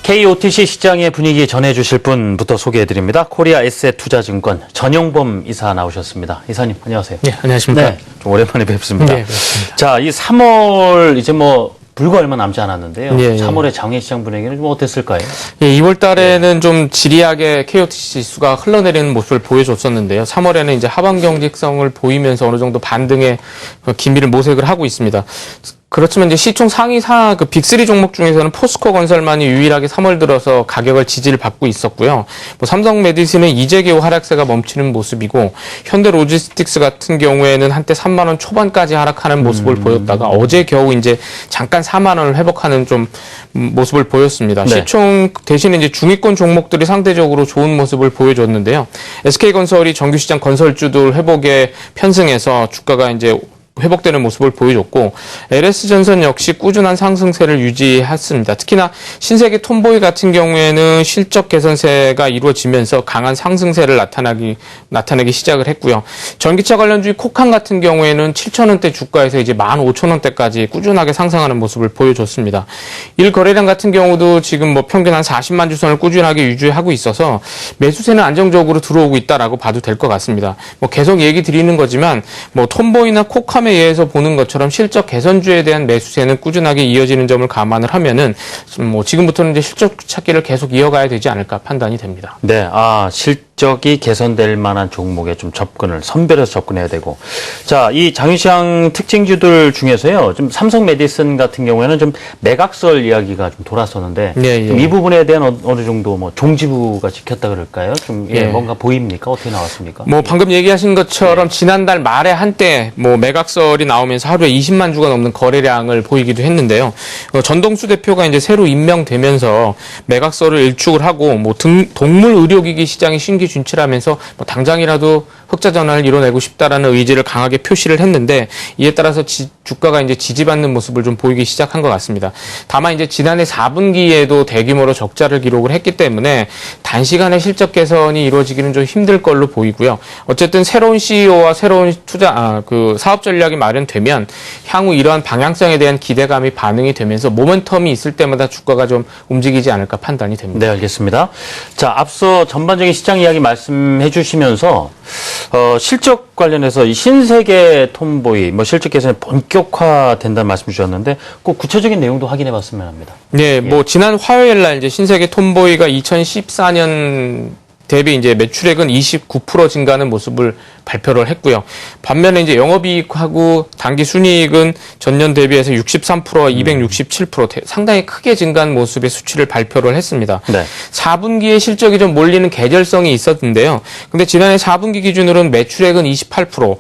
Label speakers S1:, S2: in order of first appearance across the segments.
S1: KOTC 시장의 분위기 전해주실 분부터 소개해드립니다. 코리아 에셋투자증권 전영범 이사 나오셨습니다. 이사님 안녕하세요.
S2: 네, 안녕하십니까.
S1: 네, 좀 오랜만에 뵙습니다.
S2: 네, 그렇습니다.
S1: 자, 이 3월 이제 불과 얼마 남지 않았는데요.
S2: 예, 예.
S1: 3월의 장외시장 분위기는 좀 어땠을까요?
S2: 예, 2월 달에는 좀 지리하게 KOTC 지수가 흘러내리는 모습을 보여줬었는데요. 3월에는 이제 하방 경직성을 보이면서 어느 정도 반등의 기미를 모색을 하고 있습니다. 그렇지만 이제 시총 상위 빅3 종목 중에서는 포스코 건설만이 유일하게 3월 들어서 가격을 지지를 받고 있었고요. 삼성 메디슨은 이제 겨우 하락세가 멈추는 모습이고, 현대 로지스틱스 같은 경우에는 한때 3만 원 초반까지 하락하는 모습을 보였다가 어제 겨우 이제 잠깐 4만 원을 회복하는 좀 모습을 보였습니다.
S1: 네.
S2: 시총 대신에 이제 중위권 종목들이 상대적으로 좋은 모습을 보여줬는데요. SK건설이 정규시장 건설주들 회복에 편승해서 주가가 이제 회복되는 모습을 보여줬고, LS전선 역시 꾸준한 상승세를 유지했습니다. 특히나 신세계 톰보이 같은 경우에는 실적 개선세가 이루어지면서 강한 상승세를 나타내기 시작을 했고요. 전기차 관련주의 코칸 같은 경우에는 7,000원대 주가에서 이제 15,000원대까지 꾸준하게 상승하는 모습을 보여줬습니다. 일 거래량 같은 경우도 지금 평균 한 40만 주선을 꾸준하게 유지하고 있어서 매수세는 안정적으로 들어오고 있다라고 봐도 될 것 같습니다. 계속 얘기 드리는 거지만 톰보이나 코칸에 의해서 보는 것처럼 실적 개선주에 대한 매수세는 꾸준하게 이어지는 점을 감안을 하면은 지금부터는 이제 실적 찾기를 계속 이어가야 되지 않을까 판단이 됩니다.
S1: 네, 실적이 개선될 만한 종목에 좀 선별해서 접근해야 되고. 자, 이 장외시장 특징주들 중에서요, 좀 삼성 메디슨 같은 경우에는 좀 매각설 이야기가 좀 돌았었는데,
S2: 예, 예.
S1: 좀 이 부분에 대한 어느 정도 종지부가 지켰다 그럴까요? 뭔가 보입니까? 어떻게 나왔습니까?
S2: 방금 얘기하신 것처럼 지난달 말에 한때 매각설이 나오면서 하루에 20만 주가 넘는 거래량을 보이기도 했는데요. 전동수 대표가 이제 새로 임명되면서 매각설을 일축을 하고 동물 의료기기 시장에 신규 진출하면서 당장이라도 흑자 전환을 이뤄내고 싶다라는 의지를 강하게 표시를 했는데, 이에 따라서 주가가 이제 지지받는 모습을 좀 보이기 시작한 것 같습니다. 다만 이제 지난해 4분기에도 대규모로 적자를 기록을 했기 때문에 단시간에 실적 개선이 이루어지기는 좀 힘들 걸로 보이고요. 어쨌든 새로운 CEO와 새로운 사업 전략이 마련되면 향후 이러한 방향성에 대한 기대감이 반응이 되면서 모멘텀이 있을 때마다 주가가 좀 움직이지 않을까 판단이 됩니다.
S1: 네, 알겠습니다. 자, 앞서 전반적인 시장 이야기 말씀해 주시면서 실적 관련해서 이 신세계 톰보이 실적 개선이 본격화된다는 말씀 주셨는데 꼭 구체적인 내용도 확인해 봤으면 합니다.
S2: 네, 지난 화요일 날 이제 신세계 톰보이가 2014년 대비 이제 매출액은 29% 증가하는 모습을 발표를 했고요. 반면에 이제 영업이익하고 당기 순이익은 전년 대비해서 63%, 267% 상당히 크게 증가한 모습의 수치를 발표를 했습니다.
S1: 네.
S2: 4분기에 실적이 좀 몰리는 계절성이 있었는데요. 근데 지난해 4분기 기준으로는 매출액은 28%,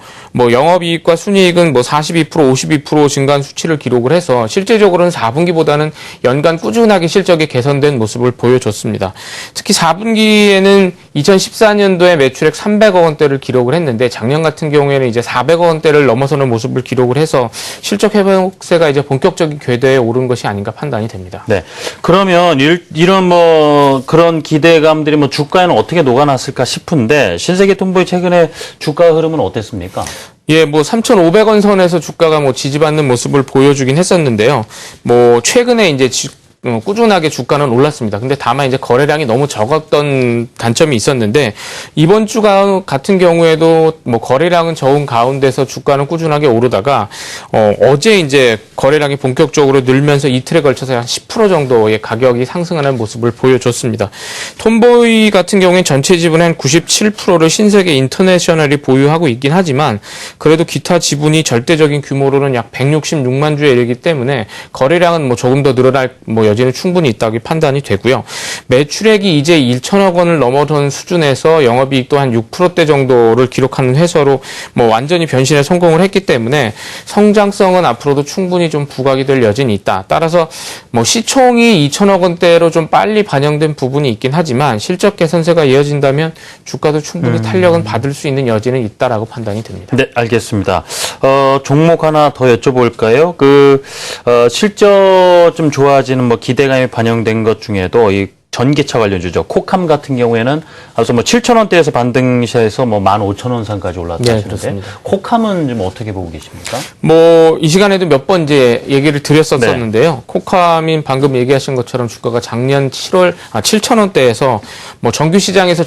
S2: 영업이익과 순이익은 42%, 52% 증가한 수치를 기록을 해서 실제적으로는 4분기보다는 연간 꾸준하게 실적이 개선된 모습을 보여줬습니다. 특히 4분기에는 2014년도에 매출액 300억 원대를 기록을 했는데, 작년 같은 경우에는 이제 400억 원대를 넘어서는 모습을 기록을 해서 실적 회복세가 이제 본격적인 궤도에 오른 것이 아닌가 판단이 됩니다.
S1: 네. 그러면 이런 그런 기대감들이 주가에는 어떻게 녹아났을까 싶은데, 신세계 톰보이 최근에 주가 흐름은 어땠습니까?
S2: 예, 3,500원 선에서 주가가 지지받는 모습을 보여주긴 했었는데요. 최근에 이제 꾸준하게 주가는 올랐습니다. 근데 다만 이제 거래량이 너무 적었던 단점이 있었는데, 이번 주 같은 경우에도 거래량은 적은 가운데서 주가는 꾸준하게 오르다가 어제 이제 거래량이 본격적으로 늘면서 이틀에 걸쳐서 한 10% 정도의 가격이 상승하는 모습을 보여줬습니다. 톰보이 같은 경우에 전체 지분의 한 97%를 신세계 인터내셔널이 보유하고 있긴 하지만, 그래도 기타 지분이 절대적인 규모로는 약 166만 주에 이르기 때문에 거래량은 조금 더 늘어날 여지는 충분히 있다고 판단이 되고요. 매출액이 이제 1천억 원을 넘어선 수준에서 영업이익도 한 6%대 정도를 기록하는 회사로 완전히 변신에 성공을 했기 때문에 성장성은 앞으로도 충분히 좀 부각이 될 여지는 있다. 따라서 시총이 2천억 원대로 좀 빨리 반영된 부분이 있긴 하지만 실적 개선세가 이어진다면 주가도 충분히 탄력은 받을 수 있는 여지는 있다라고 판단이 됩니다.
S1: 네, 알겠습니다. 종목 하나 더 여쭤볼까요? 실적 좀 좋아지는 기대감이 반영된 것 중에도 이 전기차 관련주죠. 콕함 같은 경우에는 앞서 뭐 7,000원대에서 반등시에서 뭐 15,000원 선까지 올랐다
S2: 네,
S1: 하시는데
S2: 그렇습니다.
S1: 콕함은 좀 어떻게 보고 계십니까?
S2: 뭐 이 시간에도 몇 번 이제 얘기를 드렸었는데요. 콕함인 방금 얘기하신 것처럼 주가가 작년 7,000원대에서 뭐 정규 시장에서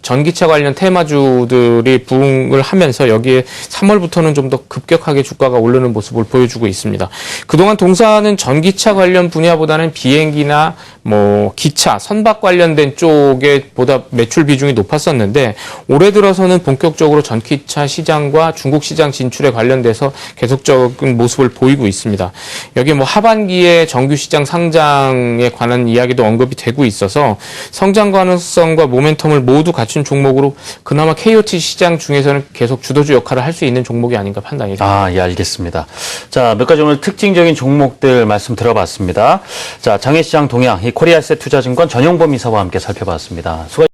S2: 전기차 관련 테마주들이 부응을 하면서 여기에 3월부터는 좀 더 급격하게 주가가 오르는 모습을 보여주고 있습니다. 그동안 동사는 전기차 관련 분야보다는 비행기나 뭐 기차, 선박 관련된 쪽에 보다 매출 비중이 높았었는데 올해 들어서는 본격적으로 전기차 시장과 중국 시장 진출에 관련돼서 계속적인 모습을 보이고 있습니다. 여기 뭐 하반기에 정규 시장 상장에 관한 이야기도 언급이 되고 있어서 성장 가능성과 모멘텀을 모두 갖춘 종목으로 그나마 KOT 시장 중에서는 계속 주도주 역할을 할 수 있는 종목이 아닌가 판단이 됩니다.
S1: 예, 알겠습니다. 자, 몇 가지 오늘 특징적인 종목들 말씀 들어봤습니다. 자, 장외시장 동향, 이 코리아셋 투자증권 전용범 이사와 함께 살펴봤습니다. 수고하셨습니다.